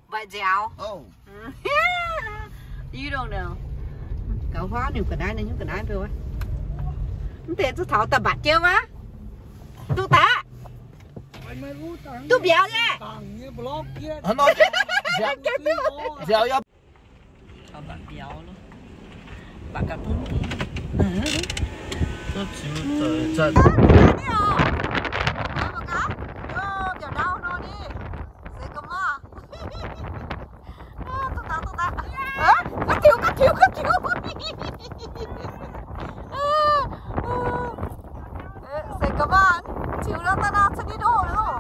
Vậy dẻo. You don't know. Cậu hóa những cái này những cái này rồi. Thế tôi thảo tập bát chưa má? Tôi ta. Tôi béo nha. Nó dẻo dẻo. Thảo bạn béo luôn. Bạn cặp luôn. Tôi chịu thật. Các bạn, chịu đó ta nào đi đâu nữa.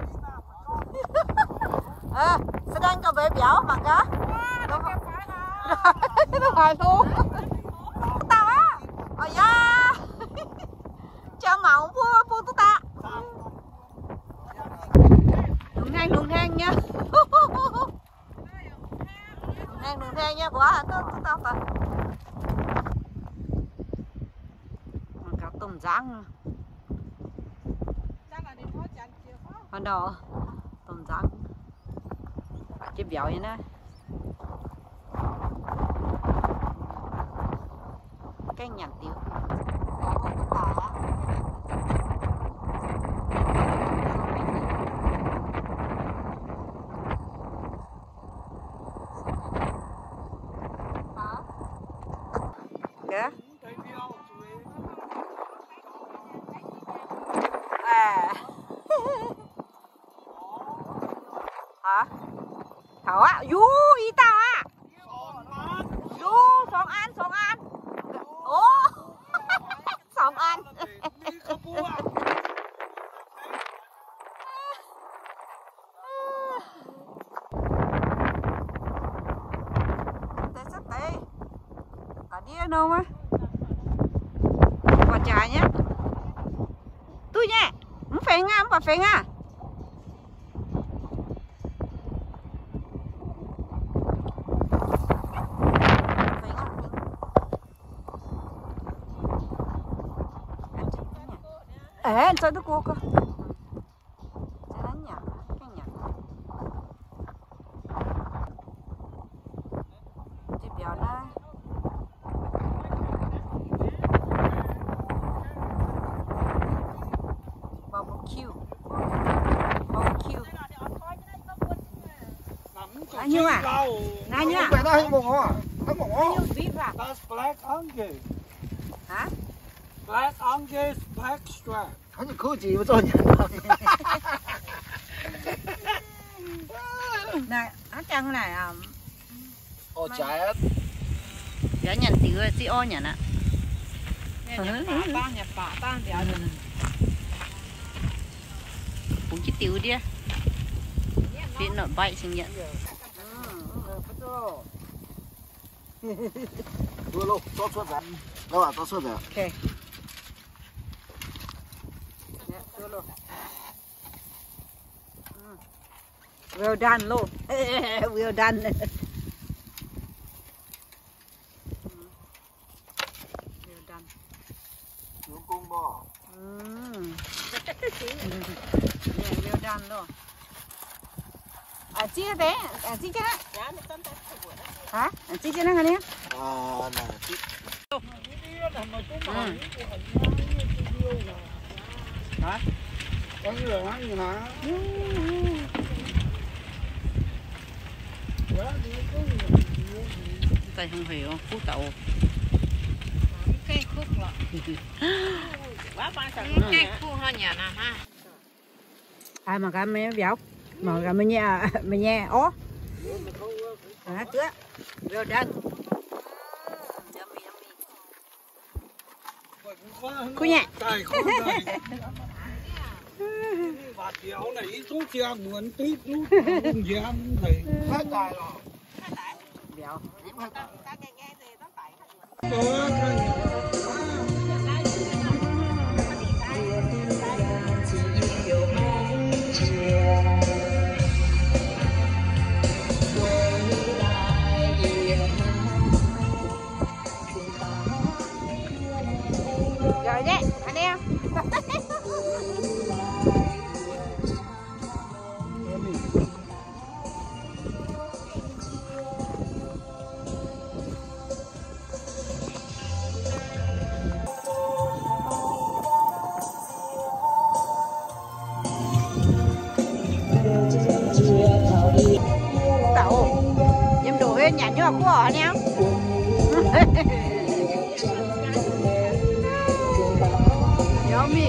Sẽ đánh cả bé béo mà cá. Nó phải luôn. Tao á. Ôi da. Chào mẫu vô tụi ta. Đúng hang nha. Đúng hang nha, quá tụi tao phải. Cá tôm rang. Con đỏ tôm rang phải chế béo như này cái nhặt tiêu kìa hả? Thảo á, du ý tao á. Du, sòng ăn. Ố, sòng ăn. Thế sắp tới. Cả đĩa đâu á. Quả trà nhé. Tôi nhé, không phải nga. Sao nó cô cơ? Sao nó nhặt cái nhặt. Chị béo này. Barbecue. Anh như à? Này như à? Phải nó hay bụng à? Nó bụng à? Biết à? That's black angus. Hả? Black angus backstrap. 아니 그거 gì mà cho nhận Này, áo chân này à? trái Béo nhận tiểu chị ô nhận ạ. Nhập bả ta béo. Cũng chỉ tiểu đi. Phía nội bay sinh nhận. Đưa luôn, cho suốt ra. Đâu à, cho suốt ra. Ok. Đưa luôn. Well done luôn. Well done. Well done. Nướng cung bò. Well done luôn. Chia thế, chia chứ hả? Chia chứ nó cái này. Này. Hả? Có người nói gì hả? Tay không hiểu, phú tậu. Cây khúc lọ. Quá ba sẵn cây khúc hoa nhà nè ha. Ai mà cái mấy béo. Mà cái mình nhẹ ó. Hả cứ. Well done. Cô nhẹ. Tài không này. Bà kéo này số xe muốn tít lúc không dám thầy. Hết tài rồi. Béo. Rồi đấy, anh em. là của nhau. Yummy.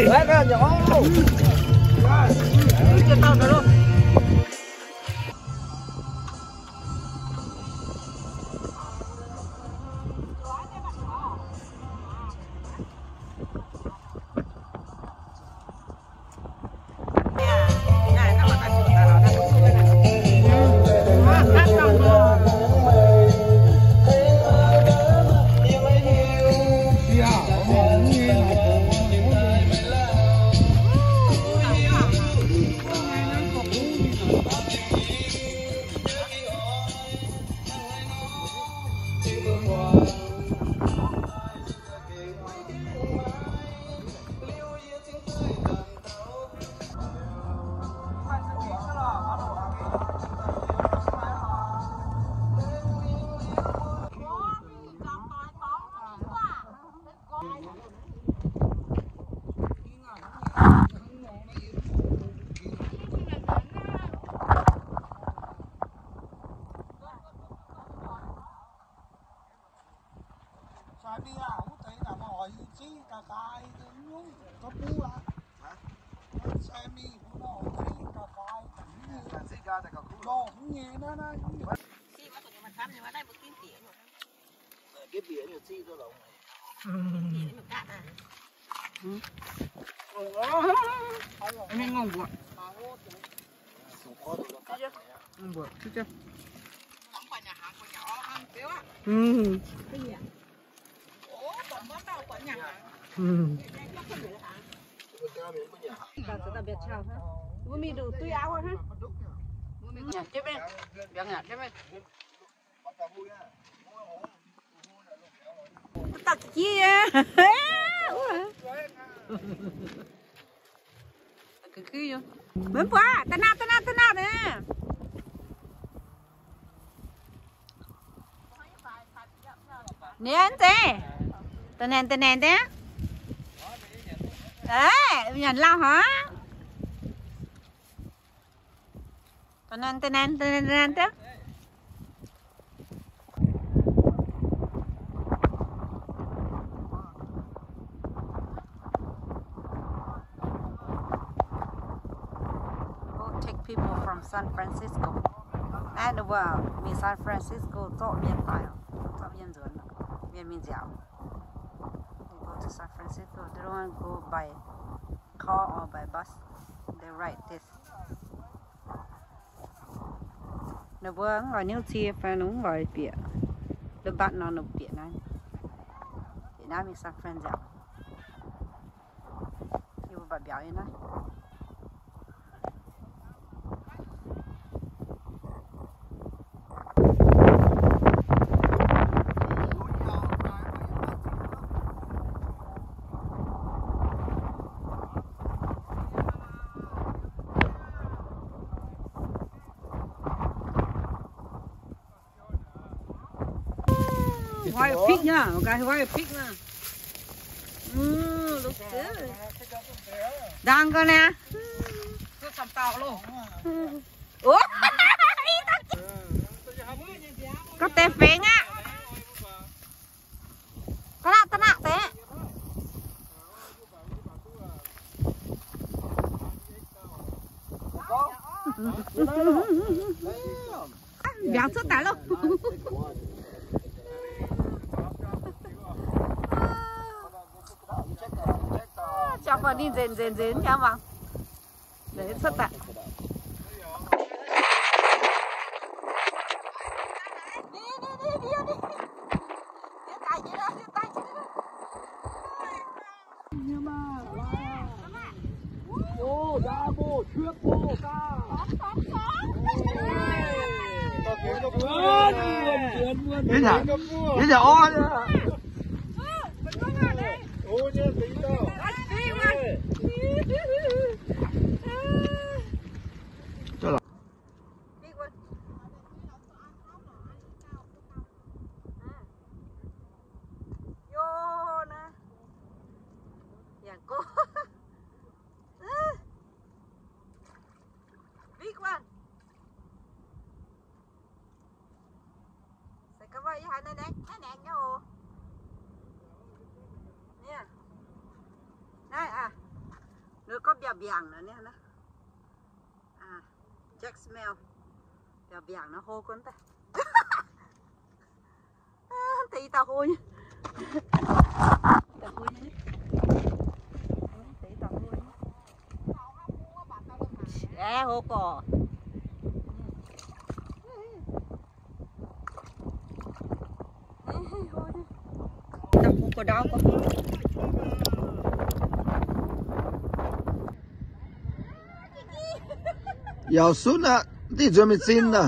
Đấy, cái nhỏ. Chưa tao nữa luôn. đi à, không thấy là hỏi chi cả cái có bu là xem đi nó hỏi chi cả cái nó không nghe nó này Khi mà tụi mình thăm thì mà đây một tiếng tỉa rồi. Cái biển nhiều chi cho lồng này. Tỉa một cạn à. Anh ấy ngon quá. Ngon quá, thích chưa? Không phải nhà hàng của nhỏ ăn béo á. Cái gì ạ? Ủa, còn món đâu của nhà hàng. Bạn sẽ đặc biệt chào ha. Vui mì đủ tươi áo ha. Nhặt tiếp đi. Béo nhặt tiếp đi. Tắc chia. Cái kia vô. Bấm quá, tên nào nè. Nén thế. Tên nền thế. Đấy, nhận lao hả? Tên nền thế. Take people from San Francisco and the world. Me San Francisco, tọa miền phải, tọa miền dưới, miền dẻo. They go to San Francisco. They don't want to go by car or by bus. They ride this. Nó vâng gọi nếu chia phải đúng gọi bịa. The bạn nó bịa này. Việt Nam mình San Francisco. Yêu bà béo như này. Why a pig nha, okay, why a pig nha. Look good. Đang coi nè. nó sầm tàu luôn Ủa? Có tè phèn á. Tao nạ té. Béo suốt tả luôn. Cho vào đi dền cho vào. Để xuất tả. Đi. Cái nhà o nha. Cho là vô nè, dạng cô, big one. Sẽ có vậy hai nè nhau. Nè, này à, nữa có bèo bèng nữa nè nè. À, Jack smell, bèo bèng nó hô con ta. Tí tao hôi. Tao hôi nhé. Tí tao hôi nhé. Hô cò. Tao hô cò đau con. Giờ xuống á, đi chuẩn bị xin nè.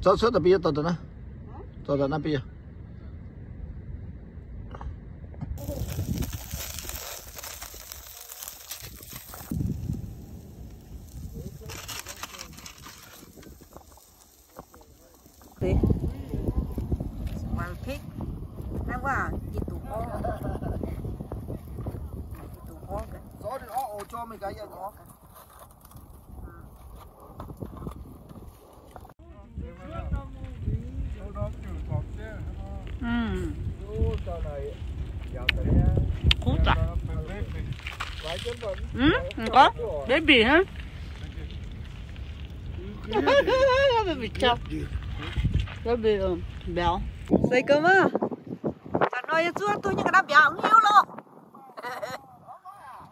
Cho số tập bia tao nè, tao nè bia. Đi, small pig, nang quá, itu ho, itu ho cái. Gió thì ó cho mình cái gió. Cú chặt. Có baby hả? Baby chặt. Baby béo. Xây cơ mà. Chẳng nói cho chúa tôi những cái đám béo không hiếu luôn.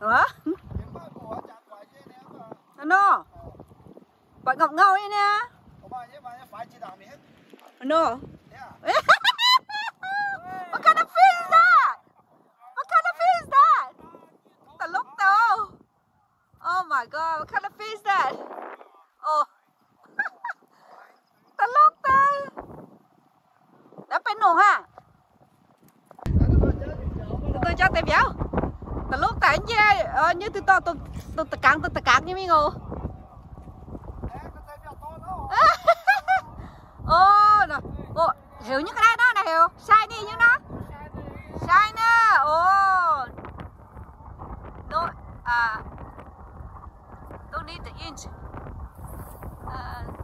Hả? Nó. Bạn ngọc ngâu ấy nè. Nó. What kind of fish is that? What kind of fish is that? Tao lúc tao. Oh my god, what kind of fish is that? Oh. Tao lúc tao. Đã bên nổ ha? Tôi cho tay béo. Tao lúc tao như từ to tôi cắn như mình ngô. Oh, nó. Oh, hiểu như cái đây đó này hiểu. Shiny như nó. Shiny. Oh. No, don't need the inch.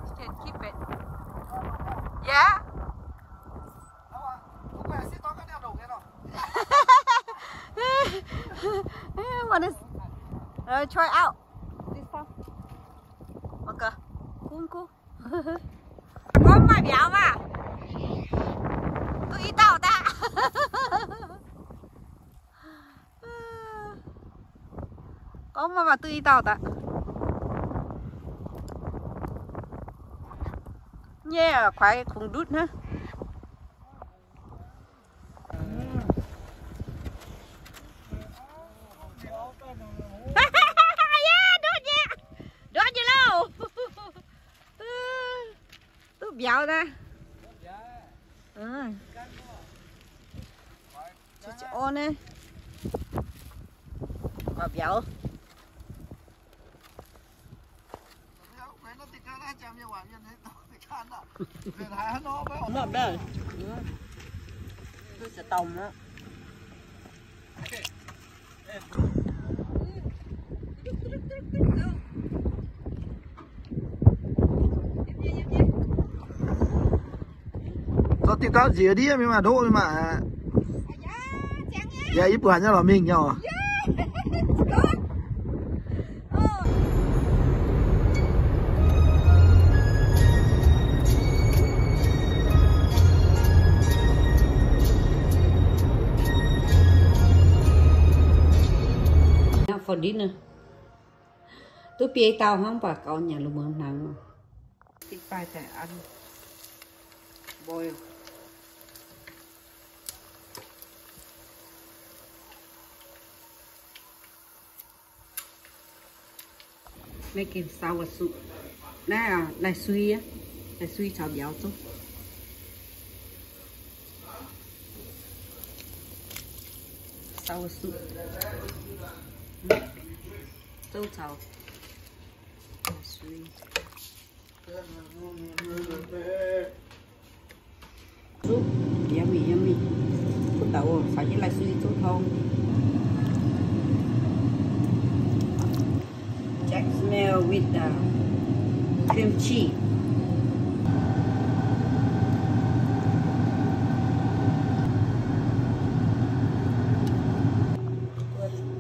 You can keep it. Yeah. What is? Try out. This time. Okay. Cool. Có mà béo mà. Tôi ý tao ta. Có mà tôi ý tao ta. Yeah, khoai cùng đút nữa. Đút gì lâu. Tôi béo ta. Chị ôn đi. Mà béo. Nó đây. Tôi sẽ tòng đó. Tao thì tao dĩa đi mà đỗ mà. Dạ ít bữa nhá là mình nhau. for dinner. Tôi bia tao không bà cậu nhà luôn mượn nặng. Cái bài tại ăn boil. Making sour soup. Nè, lại suy á, lại suy chảo béo tốt. Sour soup. Tô chảo. Suy. Soup, yummy yummy. Cút đậu phải với lại suy tốt không? Jack smell with cream cheese.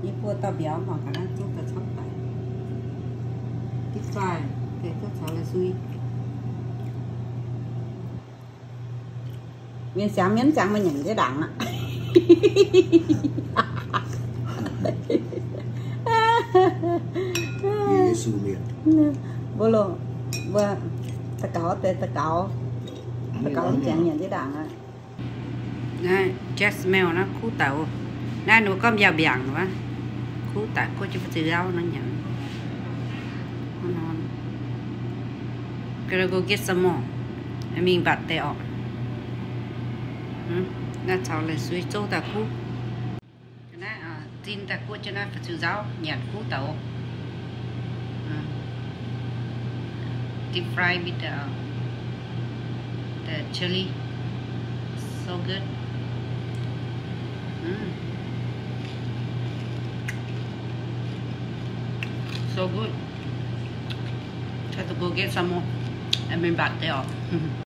Những bữa tao béo mà cả năng chúng ta sắp lại. Deep fry, để cho cháu là suy. Miếng sáng mà nhìn cái đắng ạ. Su miệng. Bố lô, bữa ta cáo chẳng nhận cái đắng ạ. Này, Jack smell nó khu tàu. Này nó có vào biển nữa. Khu tàu có cho phải rau nó nhận. Gonna go get some more. I mean, but they are. That's how let's switch to the cook. Cái này tin ta cook cho nó phải chịu rau nhặt cook tàu. Deep fry with the chili. So good. So good. Try to go get some more. I mean, but they are.